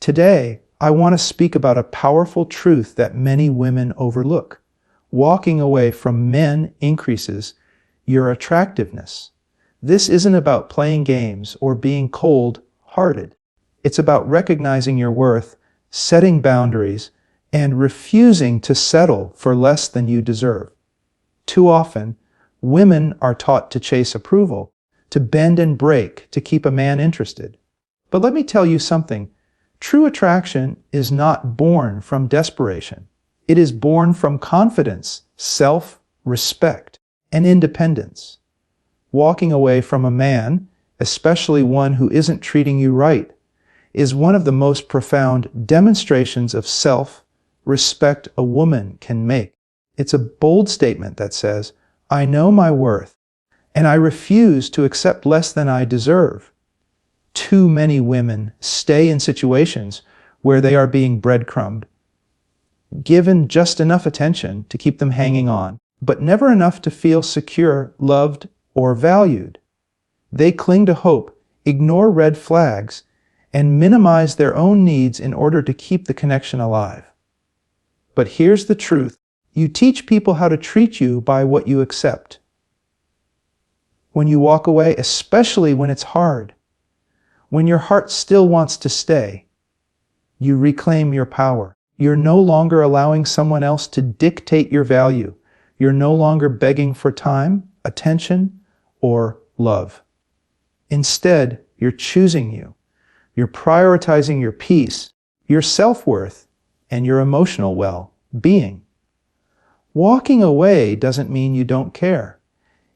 Today, I want to speak about a powerful truth that many women overlook. Walking away from men increases your attractiveness. This isn't about playing games or being cold-hearted. It's about recognizing your worth, setting boundaries, and refusing to settle for less than you deserve. Too often, women are taught to chase approval, to bend and break to keep a man interested. But let me tell you something. True attraction is not born from desperation. It is born from confidence, self-respect, and independence. Walking away from a man, especially one who isn't treating you right, is one of the most profound demonstrations of self-respect a woman can make. It's a bold statement that says, I know my worth, and I refuse to accept less than I deserve. Too many women stay in situations where they are being breadcrumbed, given just enough attention to keep them hanging on, but never enough to feel secure, loved, or valued. They cling to hope, ignore red flags, and minimize their own needs in order to keep the connection alive. But here's the truth. You teach people how to treat you by what you accept. When you walk away, especially when it's hard, when your heart still wants to stay, you reclaim your power. You're no longer allowing someone else to dictate your value. You're no longer begging for time, attention, or love. Instead, you're choosing you. You're prioritizing your peace, your self-worth, and your emotional well-being. Walking away doesn't mean you don't care.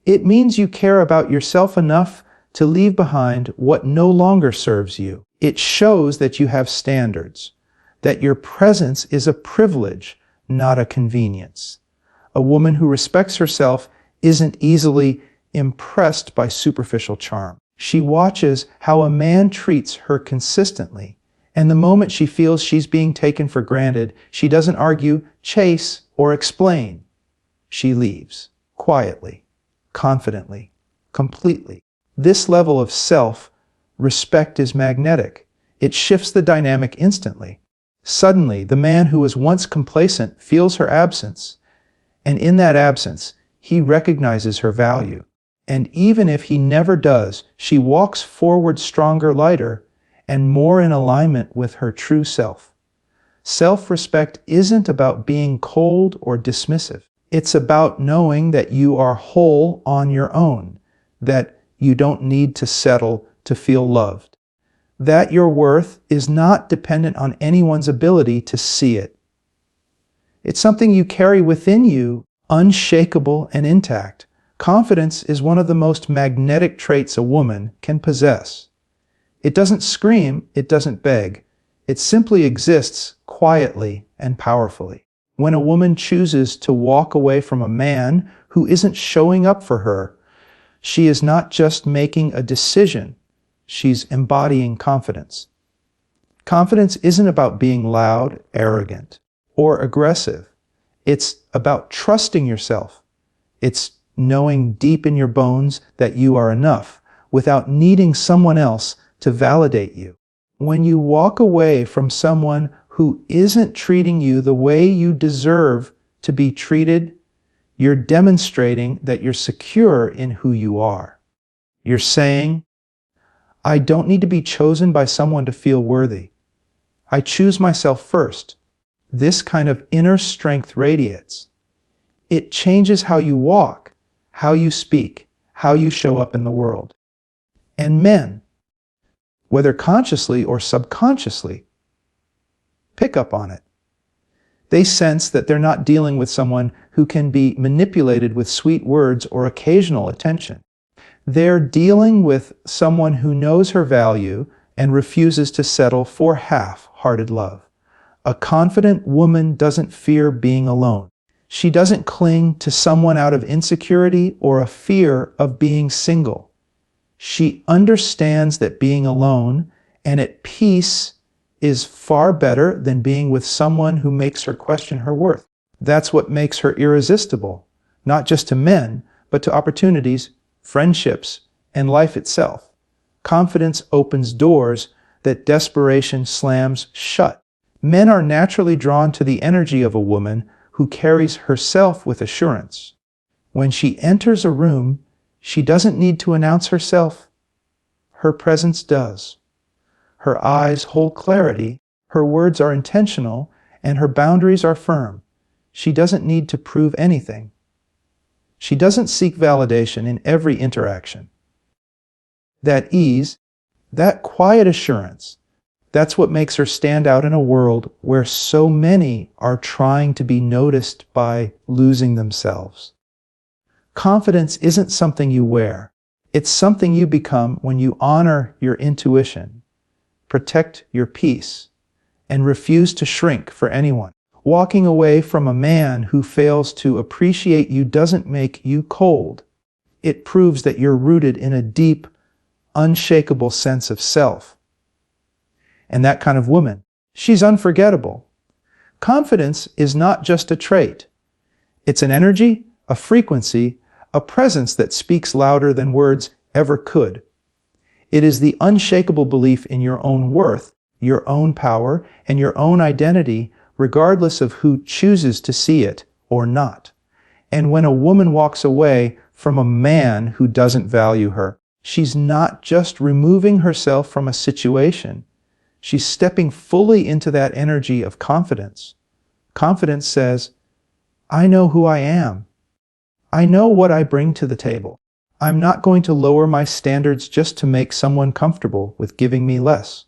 It means you care about yourself enough to leave behind what no longer serves you. It shows that you have standards, that your presence is a privilege, not a convenience. A woman who respects herself isn't easily impressed by superficial charm. She watches how a man treats her consistently, and the moment she feels she's being taken for granted, she doesn't argue, chase, or explain. She leaves, quietly, confidently, completely. This level of self-respect is magnetic. It shifts the dynamic instantly. Suddenly, the man who was once complacent feels her absence, and in that absence, he recognizes her value. And even if he never does, she walks forward stronger, lighter, and more in alignment with her true self. Self-respect isn't about being cold or dismissive. It's about knowing that you are whole on your own, that you don't need to settle to feel loved, that your worth is not dependent on anyone's ability to see it. It's something you carry within you, unshakable and intact. Confidence is one of the most magnetic traits a woman can possess. It doesn't scream, it doesn't beg. It simply exists quietly and powerfully. When a woman chooses to walk away from a man who isn't showing up for her, she is not just making a decision, she's embodying confidence. Confidence isn't about being loud, arrogant, or aggressive. It's about trusting yourself. It's knowing deep in your bones that you are enough without needing someone else to validate you. When you walk away from someone who isn't treating you the way you deserve to be treated, you're demonstrating that you're secure in who you are. You're saying, I don't need to be chosen by someone to feel worthy. I choose myself first. This kind of inner strength radiates. It changes how you walk, how you speak, how you show up in the world. And men, whether consciously or subconsciously, pick up on it. They sense that they're not dealing with someone who can be manipulated with sweet words or occasional attention. They're dealing with someone who knows her value and refuses to settle for half-hearted love. A confident woman doesn't fear being alone. She doesn't cling to someone out of insecurity or a fear of being single. She understands that being alone and at peace is far better than being with someone who makes her question her worth. That's what makes her irresistible, not just to men, but to opportunities, friendships, and life itself. Confidence opens doors that desperation slams shut. Men are naturally drawn to the energy of a woman who carries herself with assurance. When she enters a room, she doesn't need to announce herself. Her presence does. Her eyes hold clarity, her words are intentional, and her boundaries are firm. She doesn't need to prove anything. She doesn't seek validation in every interaction. That ease, that quiet assurance, that's what makes her stand out in a world where so many are trying to be noticed by losing themselves. Confidence isn't something you wear. It's something you become when you honor your intuition, protect your peace, and refuse to shrink for anyone. Walking away from a man who fails to appreciate you doesn't make you cold. It proves that you're rooted in a deep, unshakable sense of self. And that kind of woman, she's unforgettable. Confidence is not just a trait. It's an energy, a frequency, a presence that speaks louder than words ever could. It is the unshakable belief in your own worth, your own power, and your own identity, regardless of who chooses to see it or not. And when a woman walks away from a man who doesn't value her, she's not just removing herself from a situation. She's stepping fully into that energy of confidence. Confidence says, I know who I am. I know what I bring to the table. I'm not going to lower my standards just to make someone comfortable with giving me less.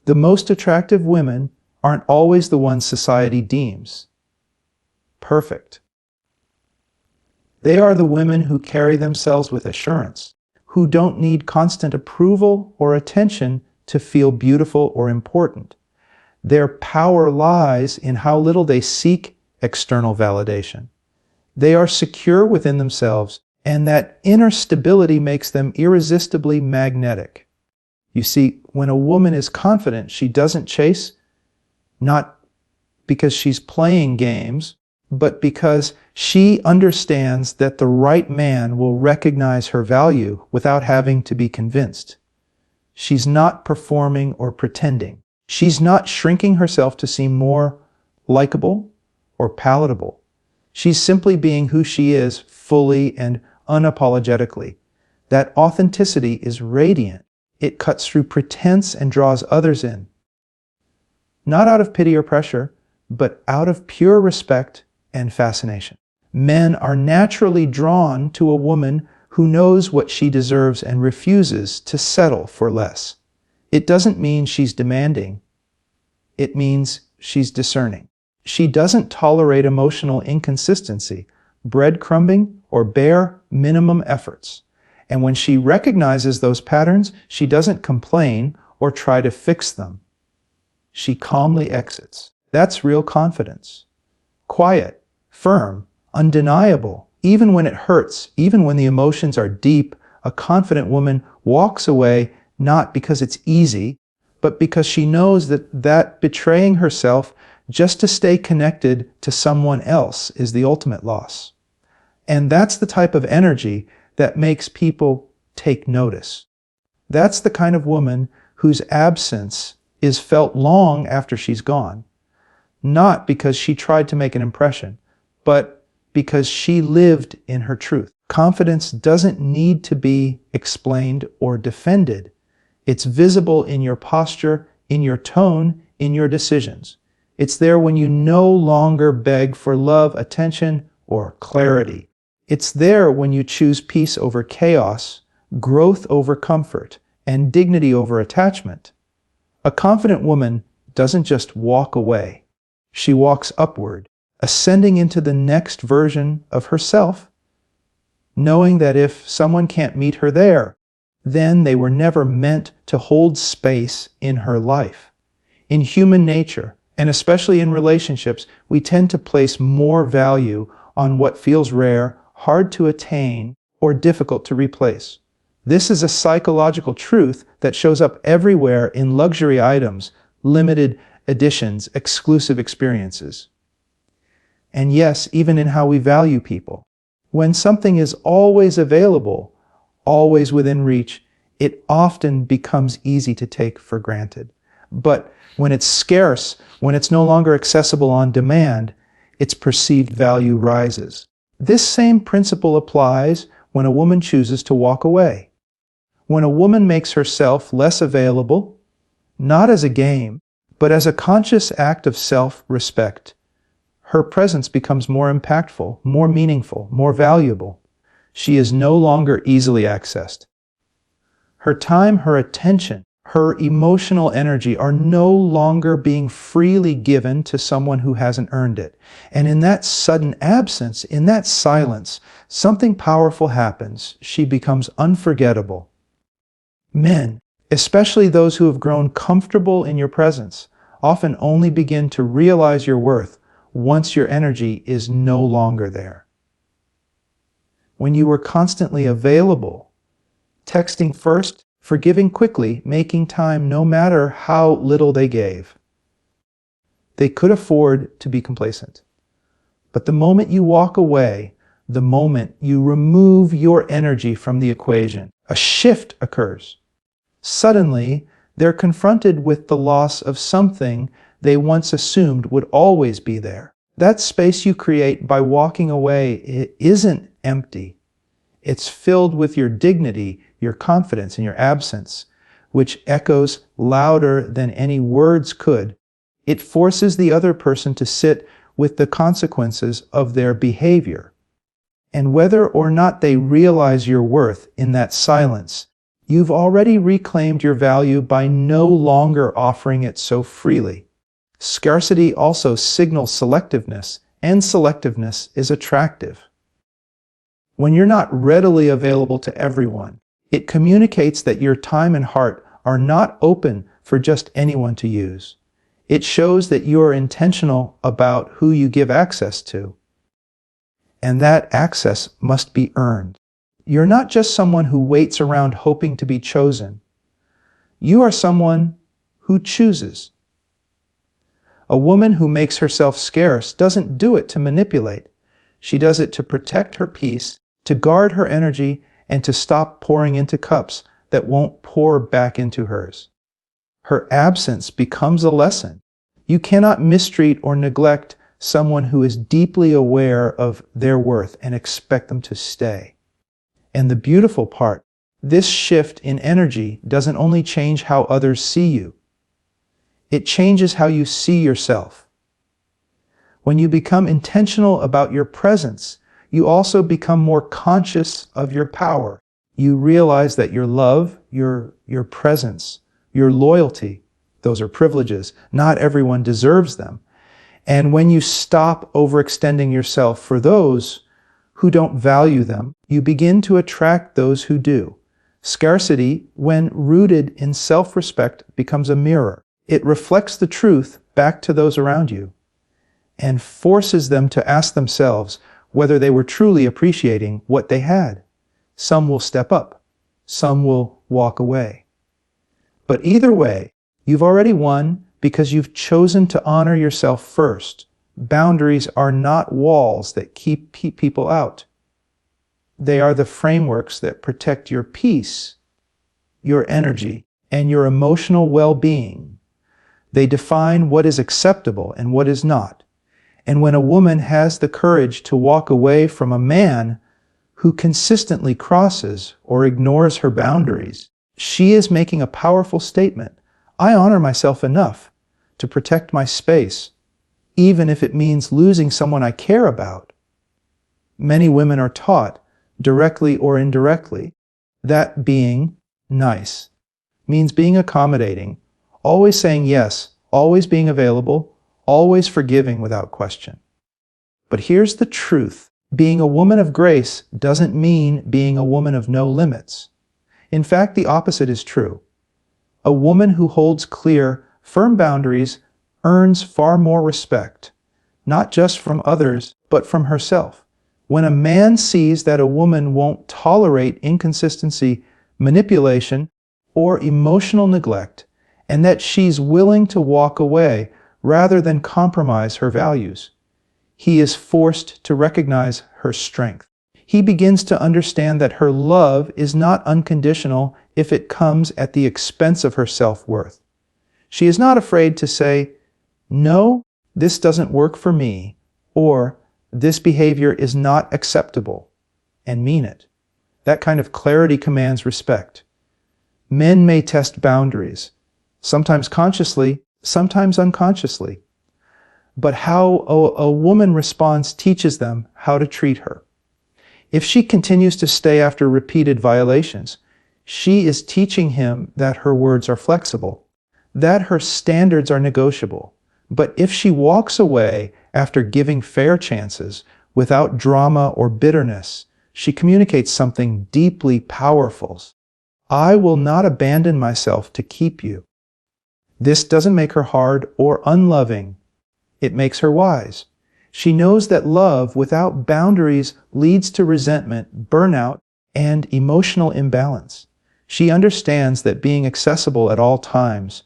The most attractive women aren't always the ones society deems perfect. They are the women who carry themselves with assurance, who don't need constant approval or attention to feel beautiful or important. Their power lies in how little they seek external validation. They are secure within themselves, and that inner stability makes them irresistibly magnetic. You see, when a woman is confident, she doesn't chase, not because she's playing games, but because she understands that the right man will recognize her value without having to be convinced. She's not performing or pretending. She's not shrinking herself to seem more likable or palatable. She's simply being who she is, fully and unapologetically. That authenticity is radiant. It cuts through pretense and draws others in. Not out of pity or pressure, but out of pure respect and fascination. Men are naturally drawn to a woman who knows what she deserves and refuses to settle for less. It doesn't mean she's demanding. It means she's discerning. She doesn't tolerate emotional inconsistency, breadcrumbing, or bare minimum efforts. And when she recognizes those patterns, she doesn't complain or try to fix them. She calmly exits. That's real confidence. Quiet, firm, undeniable. Even when it hurts, even when the emotions are deep, a confident woman walks away not because it's easy, but because she knows that betraying herself just to stay connected to someone else is the ultimate loss. And that's the type of energy that makes people take notice. That's the kind of woman whose absence is felt long after she's gone, not because she tried to make an impression, but because she lived in her truth. Confidence doesn't need to be explained or defended. It's visible in your posture, in your tone, in your decisions. It's there when you no longer beg for love, attention, or clarity. It's there when you choose peace over chaos, growth over comfort, and dignity over attachment. A confident woman doesn't just walk away. She walks upward, ascending into the next version of herself, knowing that if someone can't meet her there, then they were never meant to hold space in her life. In human nature, and especially in relationships, we tend to place more value on what feels rare, hard to attain, or difficult to replace. This is a psychological truth that shows up everywhere in luxury items, limited editions, exclusive experiences. And yes, even in how we value people. When something is always available, always within reach, it often becomes easy to take for granted. But when it's scarce, when it's no longer accessible on demand, its perceived value rises. This same principle applies when a woman chooses to walk away. When a woman makes herself less available, not as a game, but as a conscious act of self-respect, her presence becomes more impactful, more meaningful, more valuable. She is no longer easily accessed. Her time, her attention, her emotional energy are no longer being freely given to someone who hasn't earned it. And in that sudden absence, in that silence, something powerful happens. She becomes unforgettable. Men, especially those who have grown comfortable in your presence, often only begin to realize your worth once your energy is no longer there. When you were constantly available, texting first, forgiving quickly, making time no matter how little they gave, they could afford to be complacent. But the moment you walk away, the moment you remove your energy from the equation, a shift occurs. Suddenly, they're confronted with the loss of something they once assumed would always be there. That space you create by walking away, it isn't empty. It's filled with your dignity, your confidence, and your absence, which echoes louder than any words could. It forces the other person to sit with the consequences of their behavior. And whether or not they realize your worth in that silence, you've already reclaimed your value by no longer offering it so freely. Scarcity also signals selectiveness, and selectiveness is attractive. When you're not readily available to everyone, it communicates that your time and heart are not open for just anyone to use. It shows that you are intentional about who you give access to. And that access must be earned. You're not just someone who waits around hoping to be chosen. You are someone who chooses. A woman who makes herself scarce doesn't do it to manipulate. She does it to protect her peace, to guard her energy, and to stop pouring into cups that won't pour back into hers. Her absence becomes a lesson. You cannot mistreat or neglect someone who is deeply aware of their worth and expect them to stay. And the beautiful part, this shift in energy doesn't only change how others see you, it changes how you see yourself. When you become intentional about your presence, you also become more conscious of your power. You realize that your love, your presence, your loyalty, those are privileges. Not everyone deserves them. And when you stop overextending yourself for those who don't value them, you begin to attract those who do. Scarcity, when rooted in self-respect, becomes a mirror. It reflects the truth back to those around you and forces them to ask themselves whether they were truly appreciating what they had. Some will step up. Some will walk away. But either way, you've already won because you've chosen to honor yourself first. Boundaries are not walls that keep people out. They are the frameworks that protect your peace, your energy, and your emotional well-being. They define what is acceptable and what is not. And when a woman has the courage to walk away from a man who consistently crosses or ignores her boundaries, she is making a powerful statement. I honor myself enough to protect my space, even if it means losing someone I care about. Many women are taught, directly or indirectly, that being nice means being accommodating, always saying yes, always being available, always forgiving without question. But here's the truth. Being a woman of grace doesn't mean being a woman of no limits. In fact, the opposite is true. A woman who holds clear, firm boundaries earns far more respect, not just from others, but from herself. When a man sees that a woman won't tolerate inconsistency, manipulation, or emotional neglect, and that she's willing to walk away rather than compromise her values, he is forced to recognize her strength. He begins to understand that her love is not unconditional if it comes at the expense of her self-worth. She is not afraid to say, "No, this doesn't work for me," or "This behavior is not acceptable," and mean it. That kind of clarity commands respect. Men may test boundaries, sometimes consciously, sometimes unconsciously. But how a woman responds teaches them how to treat her. If she continues to stay after repeated violations, she is teaching him that her words are flexible, that her standards are negotiable. But if she walks away after giving fair chances without drama or bitterness, she communicates something deeply powerful. I will not abandon myself to keep you. This doesn't make her hard or unloving. It makes her wise. She knows that love without boundaries leads to resentment, burnout, and emotional imbalance. She understands that being accessible at all times,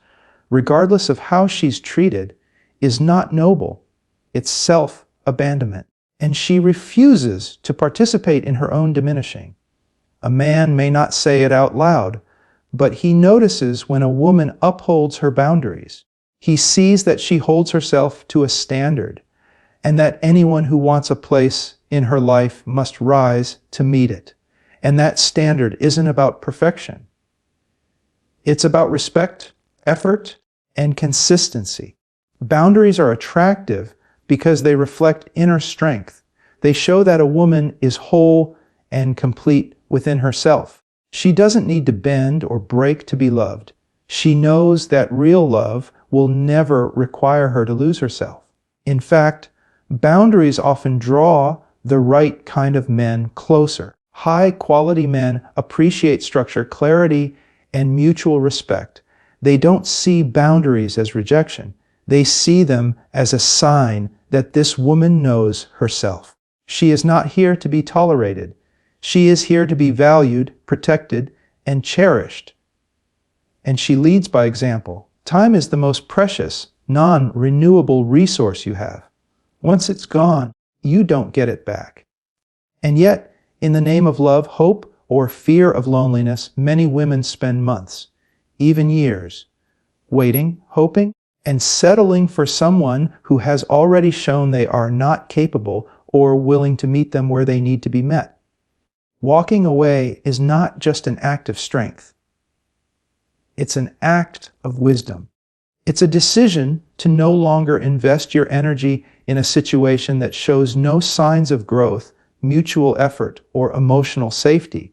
regardless of how she's treated, is not noble. It's self-abandonment. And she refuses to participate in her own diminishing. A man may not say it out loud, but he notices when a woman upholds her boundaries. He sees that she holds herself to a standard, and that anyone who wants a place in her life must rise to meet it. And that standard isn't about perfection. It's about respect, effort, and consistency. Boundaries are attractive because they reflect inner strength. They show that a woman is whole and complete within herself. She doesn't need to bend or break to be loved. She knows that real love will never require her to lose herself. In fact, boundaries often draw the right kind of men closer. High-quality men appreciate structure, clarity, and mutual respect. They don't see boundaries as rejection. They see them as a sign that this woman knows herself. She is not here to be tolerated. She is here to be valued, protected, and cherished. And she leads by example. Time is the most precious, non-renewable resource you have. Once it's gone, you don't get it back. And yet, in the name of love, hope, or fear of loneliness, many women spend months, even years, waiting, hoping, and settling for someone who has already shown they are not capable or willing to meet them where they need to be met. Walking away is not just an act of strength. It's an act of wisdom. It's a decision to no longer invest your energy in a situation that shows no signs of growth, mutual effort, or emotional safety.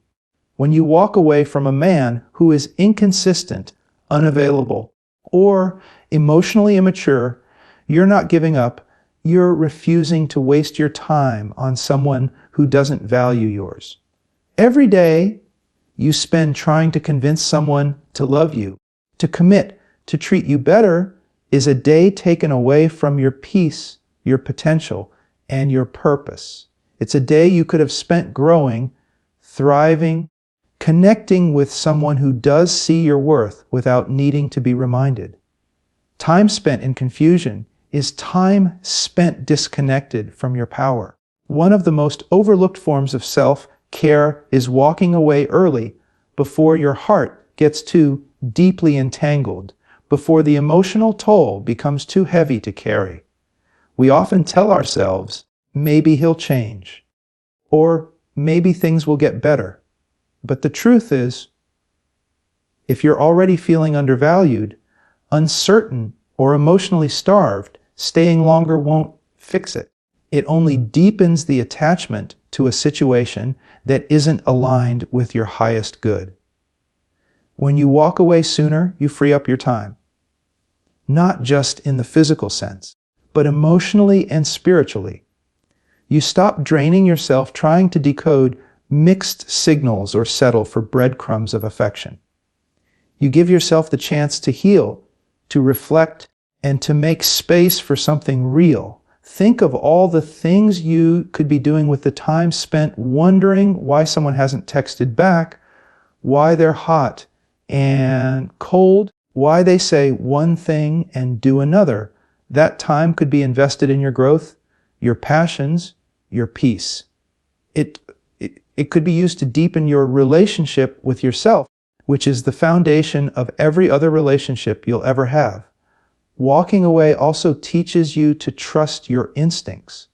When you walk away from a man who is inconsistent, unavailable, or emotionally immature, you're not giving up. You're refusing to waste your time on someone who doesn't value yours. Every day you spend trying to convince someone to love you, to commit, to treat you better, is a day taken away from your peace, your potential, and your purpose. It's a day you could have spent growing, thriving, connecting with someone who does see your worth without needing to be reminded. Time spent in confusion is time spent disconnected from your power. One of the most overlooked forms of self-care is walking away early before your heart gets too deeply entangled, before the emotional toll becomes too heavy to carry. We often tell ourselves, maybe he'll change, or maybe things will get better. But the truth is, if you're already feeling undervalued, uncertain, or emotionally starved, staying longer won't fix it. It only deepens the attachment to a situation that isn't aligned with your highest good. When you walk away sooner, you free up your time. Not just in the physical sense, but emotionally and spiritually. You stop draining yourself trying to decode mixed signals or settle for breadcrumbs of affection. You give yourself the chance to heal, to reflect, and to make space for something real. Think of all the things you could be doing with the time spent wondering why someone hasn't texted back, why they're hot and cold, why they say one thing and do another. That time could be invested in your growth, your passions, your peace. It It could be used to deepen your relationship with yourself, which is the foundation of every other relationship you'll ever have. Walking away also teaches you to trust your instincts.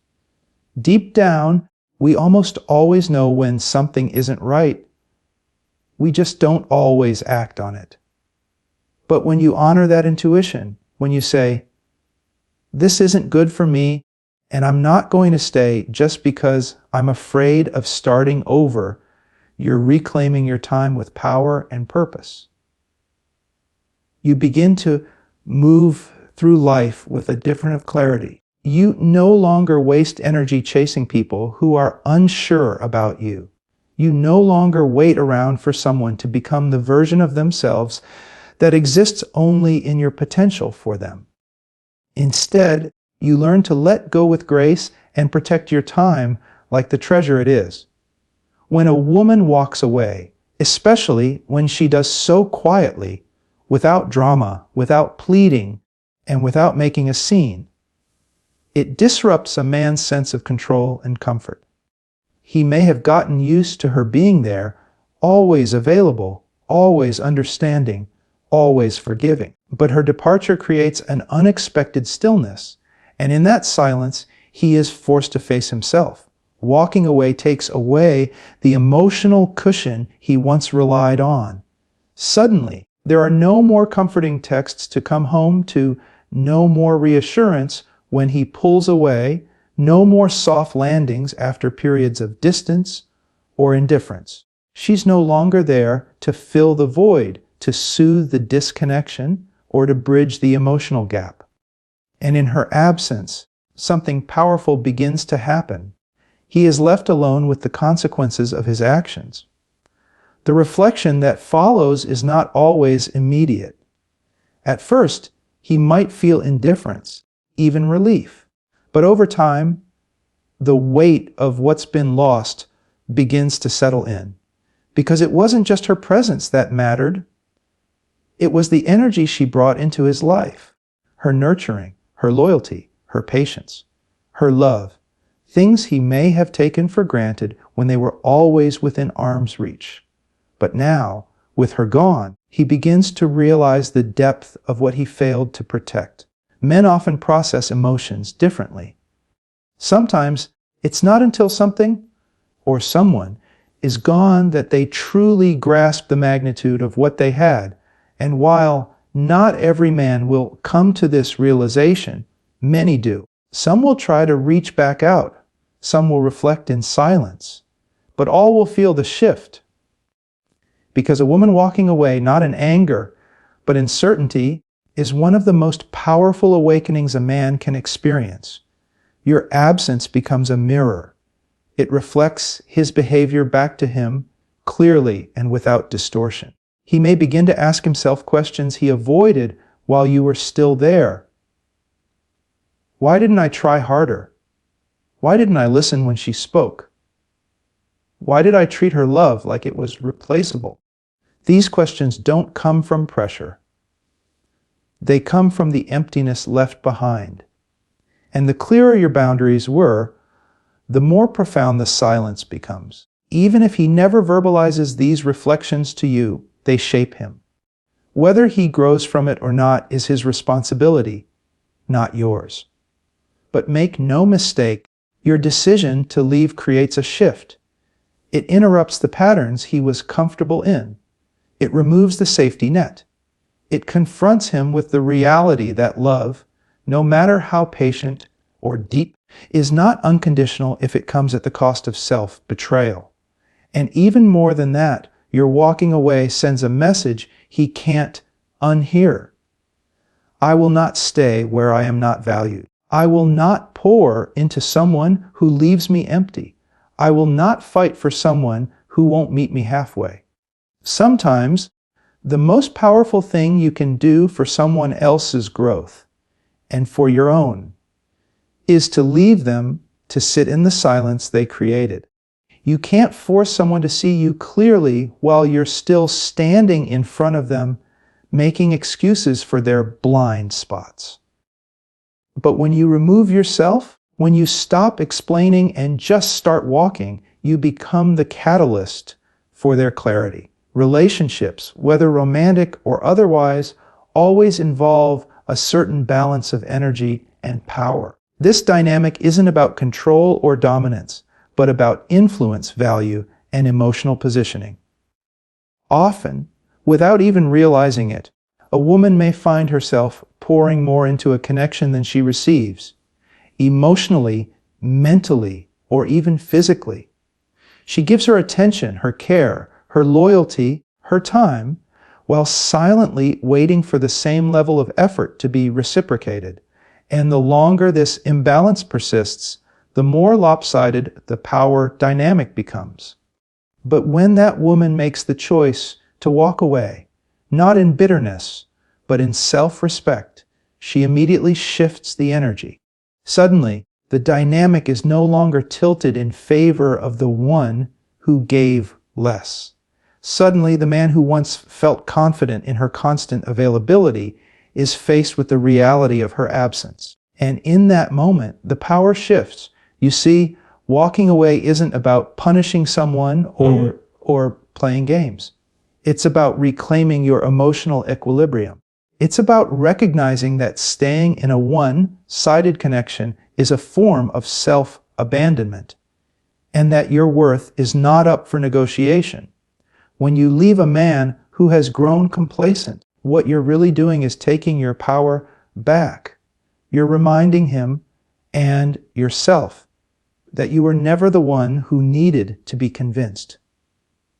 Deep down, we almost always know when something isn't right. We just don't always act on it. But when you honor that intuition, when you say, "This isn't good for me, and I'm not going to stay just because I'm afraid of starting over," you're reclaiming your time with power and purpose. You begin to move through life with a different clarity. You no longer waste energy chasing people who are unsure about you. You no longer wait around for someone to become the version of themselves that exists only in your potential for them. Instead, you learn to let go with grace and protect your time like the treasure it is. When a woman walks away, especially when she does so quietly, without drama, without pleading, and without making a scene, it disrupts a man's sense of control and comfort. He may have gotten used to her being there, always available, always understanding, always forgiving. But her departure creates an unexpected stillness, and in that silence, he is forced to face himself. Walking away takes away the emotional cushion he once relied on. Suddenly, there are no more comforting texts to come home to, no more reassurance when he pulls away, no more soft landings after periods of distance or indifference. She's no longer there to fill the void, to soothe the disconnection, or to bridge the emotional gap. And in her absence, something powerful begins to happen. He is left alone with the consequences of his actions. The reflection that follows is not always immediate. At first, he might feel indifference, even relief. But over time, the weight of what's been lost begins to settle in. Because it wasn't just her presence that mattered. It was the energy she brought into his life, her nurturing, her loyalty, her patience, her love, things he may have taken for granted when they were always within arm's reach. But now, with her gone, he begins to realize the depth of what he failed to protect. Men often process emotions differently. Sometimes it's not until something or someone is gone that they truly grasp the magnitude of what they had. And while not every man will come to this realization, many do. Some will try to reach back out. Some will reflect in silence. But all will feel the shift. Because a woman walking away, not in anger, but in certainty, is one of the most powerful awakenings a man can experience. Your absence becomes a mirror. It reflects his behavior back to him clearly and without distortion. He may begin to ask himself questions he avoided while you were still there. Why didn't I try harder? Why didn't I listen when she spoke? Why did I treat her love like it was replaceable? These questions don't come from pressure. They come from the emptiness left behind. And the clearer your boundaries were, the more profound the silence becomes. Even if he never verbalizes these reflections to you, they shape him. Whether he grows from it or not is his responsibility, not yours. But make no mistake, your decision to leave creates a shift. It interrupts the patterns he was comfortable in. It removes the safety net. It confronts him with the reality that love, no matter how patient or deep, is not unconditional if it comes at the cost of self-betrayal. And even more than that, your walking away sends a message he can't unhear. I will not stay where I am not valued. I will not pour into someone who leaves me empty. I will not fight for someone who won't meet me halfway. Sometimes, the most powerful thing you can do for someone else's growth, and for your own, is to leave them to sit in the silence they created. You can't force someone to see you clearly while you're still standing in front of them, making excuses for their blind spots. But when you remove yourself, when you stop explaining and just start walking, you become the catalyst for their clarity. Relationships, whether romantic or otherwise, always involve a certain balance of energy and power. This dynamic isn't about control or dominance, but about influence, value, and emotional positioning. Often, without even realizing it, a woman may find herself pouring more into a connection than she receives, emotionally, mentally, or even physically. She gives her attention, her care, her loyalty, her time, while silently waiting for the same level of effort to be reciprocated. And the longer this imbalance persists, the more lopsided the power dynamic becomes. But when that woman makes the choice to walk away, not in bitterness, but in self-respect, she immediately shifts the energy. Suddenly, the dynamic is no longer tilted in favor of the one who gave less. Suddenly, the man who once felt confident in her constant availability is faced with the reality of her absence. And in that moment, the power shifts. You see, walking away isn't about punishing someone or playing games. It's about reclaiming your emotional equilibrium. It's about recognizing that staying in a one-sided connection is a form of self-abandonment, and that your worth is not up for negotiation. When you leave a man who has grown complacent, what you're really doing is taking your power back. You're reminding him and yourself that you were never the one who needed to be convinced.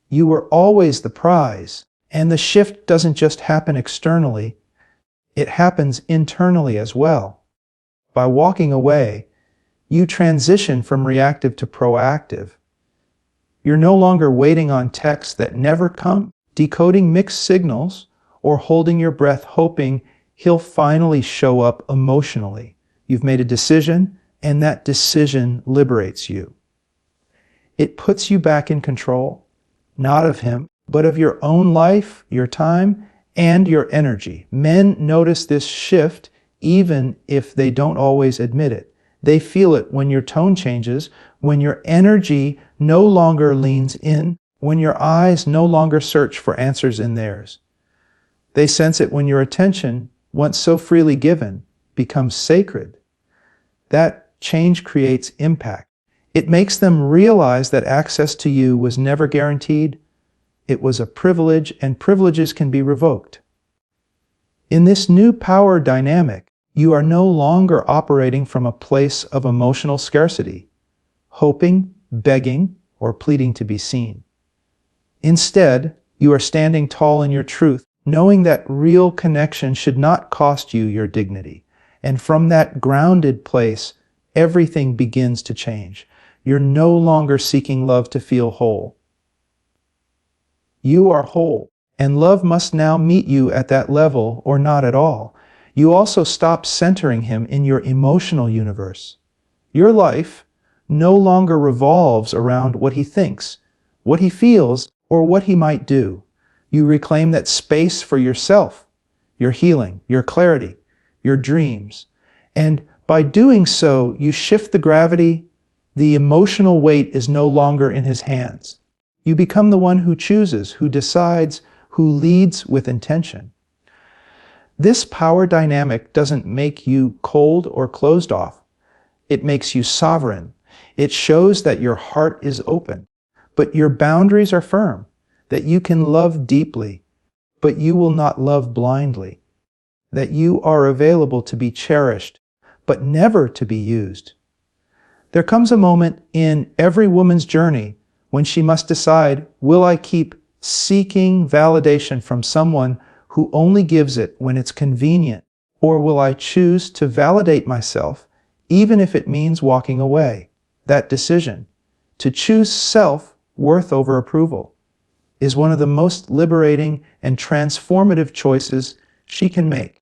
You were always the prize, and the shift doesn't just happen externally, it happens internally as well. By walking away, you transition from reactive to proactive. You're no longer waiting on texts that never come, decoding mixed signals, or holding your breath hoping he'll finally show up emotionally. You've made a decision, and that decision liberates you. It puts you back in control, not of him, but of your own life, your time, and your energy. Men notice this shift even if they don't always admit it. They feel it when your tone changes, when your energy no longer leans in, when your eyes no longer search for answers in theirs. They sense it when your attention, once so freely given, becomes sacred. That change creates impact. It makes them realize that access to you was never guaranteed. It was a privilege, and privileges can be revoked. In this new power dynamic, you are no longer operating from a place of emotional scarcity, hoping, begging, or pleading to be seen. Instead, you are standing tall in your truth, knowing that real connection should not cost you your dignity. And from that grounded place, everything begins to change. You're no longer seeking love to feel whole. You are whole, and love must now meet you at that level or not at all. You also stop centering him in your emotional universe. Your life no longer revolves around what he thinks, what he feels, or what he might do. You reclaim that space for yourself, your healing, your clarity, your dreams. And by doing so, you shift the gravity. The emotional weight is no longer in his hands. You become the one who chooses, who decides, who leads with intention. This power dynamic doesn't make you cold or closed off. It makes you sovereign. It shows that your heart is open, but your boundaries are firm, that you can love deeply, but you will not love blindly, that you are available to be cherished, but never to be used. There comes a moment in every woman's journey when she must decide, will I keep seeking validation from someone who only gives it when it's convenient, or will I choose to validate myself even if it means walking away? That decision, to choose self-worth over approval, is one of the most liberating and transformative choices she can make.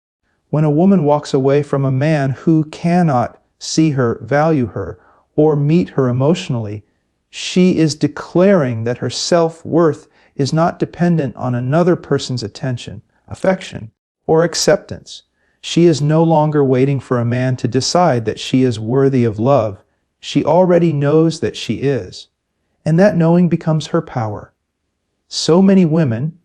When a woman walks away from a man who cannot see her, value her, or meet her emotionally, she is declaring that her self-worth is not dependent on another person's attention, affection, or acceptance. She is no longer waiting for a man to decide that she is worthy of love. She already knows that she is. and that knowing becomes her power. So many women,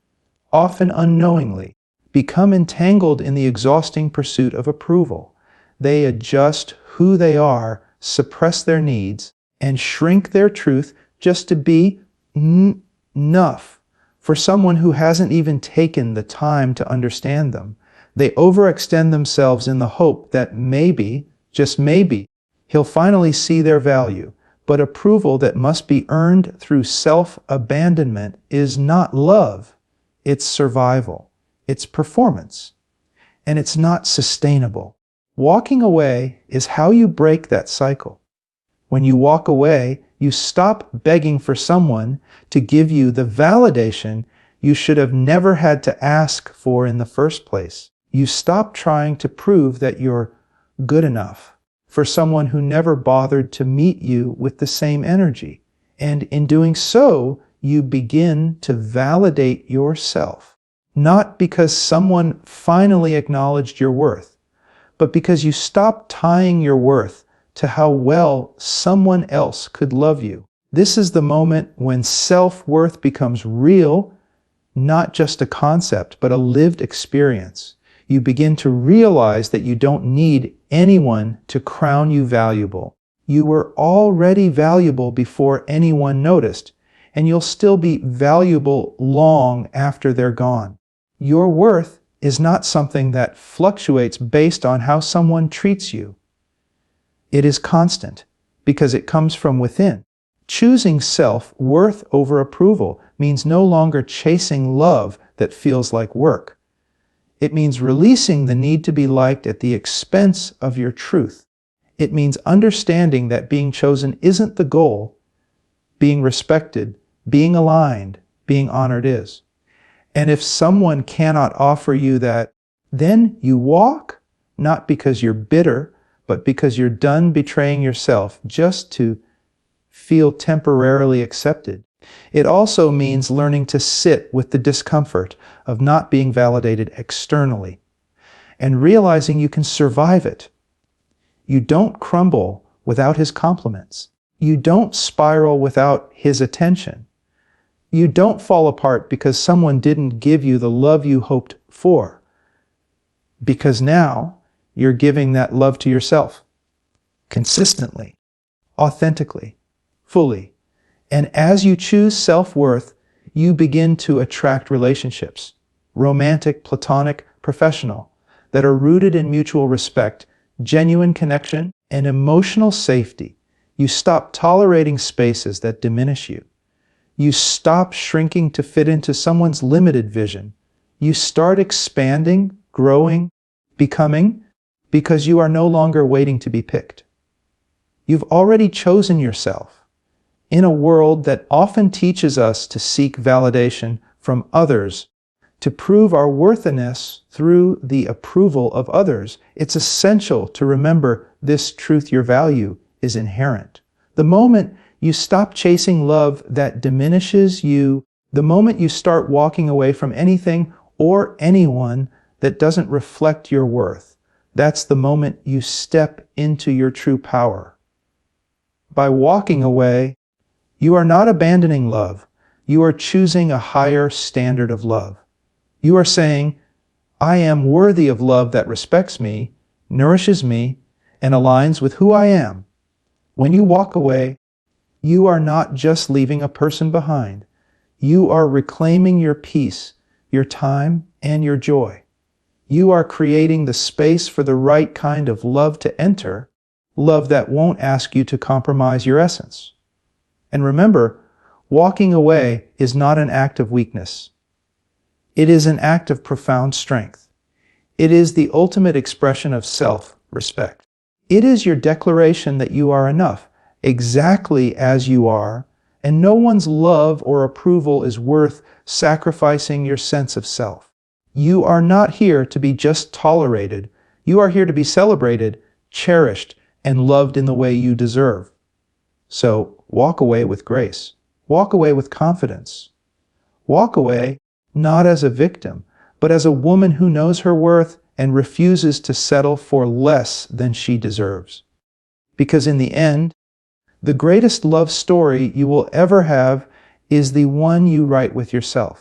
often unknowingly, become entangled in the exhausting pursuit of approval. They adjust who they are, suppress their needs, and shrink their truth just to be enough for someone who hasn't even taken the time to understand them. They overextend themselves in the hope that maybe, just maybe, he'll finally see their value. But approval that must be earned through self-abandonment is not love. It's survival. It's performance. And it's not sustainable. Walking away is how you break that cycle. When you walk away, you stop begging for someone to give you the validation you should have never had to ask for in the first place. You stop trying to prove that you're good enough for someone who never bothered to meet you with the same energy. And in doing so, you begin to validate yourself. Not because someone finally acknowledged your worth, but because you stopped tying your worth to how well someone else could love you. This is the moment when self-worth becomes real, not just a concept, but a lived experience. You begin to realize that you don't need anyone to crown you valuable. You were already valuable before anyone noticed, and you'll still be valuable long after they're gone. Your worth is not something that fluctuates based on how someone treats you. It is constant because it comes from within. Choosing self-worth over approval means no longer chasing love that feels like work. It means releasing the need to be liked at the expense of your truth. It means understanding that being chosen isn't the goal. Being respected, being aligned, being honored is. And if someone cannot offer you that, then you walk, not because you're bitter, but because you're done betraying yourself just to feel temporarily accepted. It also means learning to sit with the discomfort of not being validated externally and realizing you can survive it. You don't crumble without his compliments. You don't spiral without his attention. You don't fall apart because someone didn't give you the love you hoped for. Because now you're giving that love to yourself. Consistently, authentically, fully. And as you choose self-worth, you begin to attract relationships, romantic, platonic, professional, that are rooted in mutual respect, genuine connection, and emotional safety. You stop tolerating spaces that diminish you. You stop shrinking to fit into someone's limited vision. You start expanding, growing, becoming, because you are no longer waiting to be picked. You've already chosen yourself. In a world that often teaches us to seek validation from others, to prove our worthiness through the approval of others, it's essential to remember this truth: your value is inherent. The moment you stop chasing love that diminishes you, the moment you start walking away from anything or anyone that doesn't reflect your worth, that's the moment you step into your true power. By walking away, you are not abandoning love. You are choosing a higher standard of love. You are saying, I am worthy of love that respects me, nourishes me, and aligns with who I am. When you walk away, you are not just leaving a person behind. You are reclaiming your peace, your time, and your joy. You are creating the space for the right kind of love to enter, love that won't ask you to compromise your essence. And remember, walking away is not an act of weakness. It is an act of profound strength. It is the ultimate expression of self-respect. It is your declaration that you are enough, exactly as you are, and no one's love or approval is worth sacrificing your sense of self. You are not here to be just tolerated. You are here to be celebrated, cherished, and loved in the way you deserve. So walk away with grace. Walk away with confidence. Walk away not as a victim, but as a woman who knows her worth and refuses to settle for less than she deserves. Because in the end, The greatest love story you will ever have is the one you write with yourself.